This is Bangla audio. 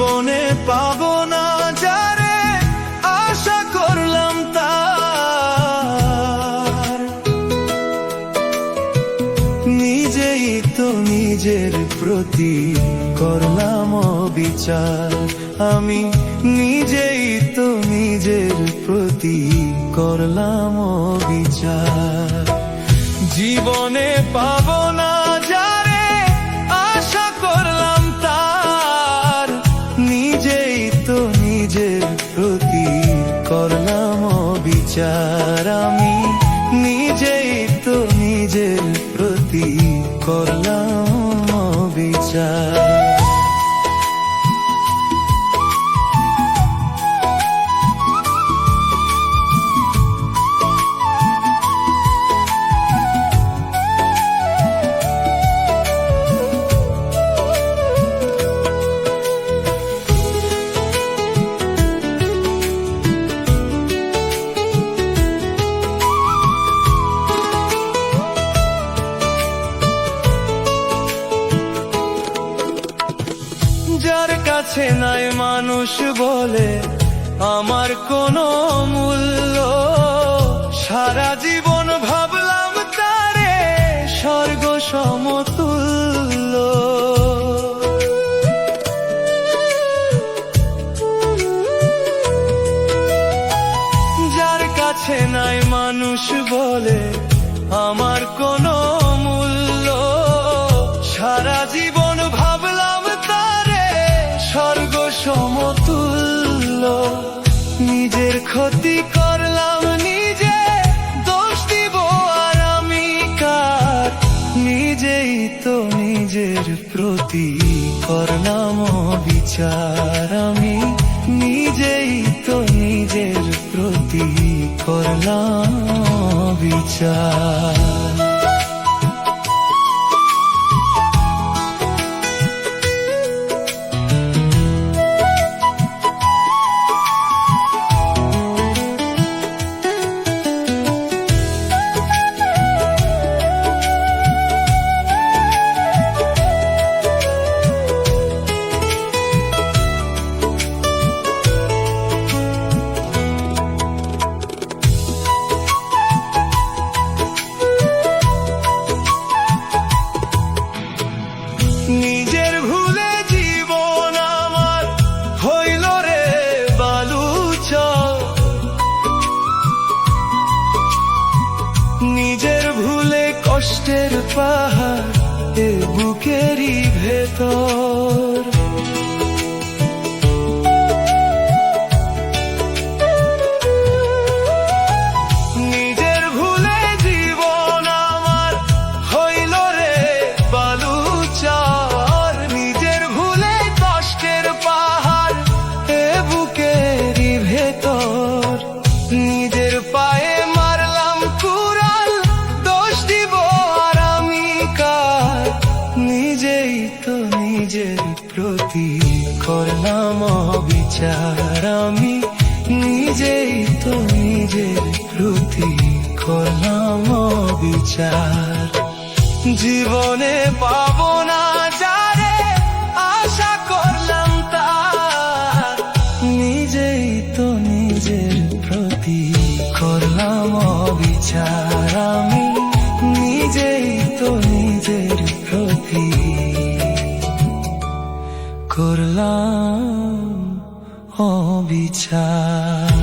জীবনে পাবো না যারে আশা করলাম তার, নিজেই তো নিজের প্রতি করলাম অবিচার। আমি নিজেই তো নিজের প্রতি করলাম অবিচার। জীবনে পাবো না যারে আশা করলাম তার, নিজেই তো নিজের প্রতি করলাম অবিচার। আমি নিজেই তো নিজের প্রতি করলাম অবিচার। যার কাছে নাই মানুষ বলে আমার কোনো মূল্য, সারা জীবন ভাবলাম তারে স্বর্গ সমতুল্য। যার কাছে নাই মানুষ বলে আমার কোনো মূল্য, সারা জীবন ভাবলাম তারে স্বর্গ সমতুল্য। নিজের ক্ষতি করলাম নিজে, দোষ দিব আর আমি কার, নিজেই তো নিজের প্রতি করলাম বিচার। আমি নিজেই তো নিজের প্রতি করলাম বিচার। নিজের ভুলে জীবন আমার হইল রে বালুচর, নিজের ভুলে কষ্টের পাহাড় এ বুকেরই ভেতর। নিজের ভুলে জীবন আমার হইল রে বালুচর, নিজের ভুলে কষ্টের পাহাড় এ বুকেরই ভেতর। নিজের পায়ে মারলাম কুড়াল, দোষ দিব আর আমি কার, নিজেই তো নিজের প্রতি করলাম অবিচার। আমি নিজেই তো নিজের প্রতি করলাম অবিচার। জীবনে পাবো না যারে আশা করলাম তার, নিজেই তো নিজের প্রতি করলাম অবিচার। আমি নিজেই তো নিজের প্রতি করলাম অবিচার।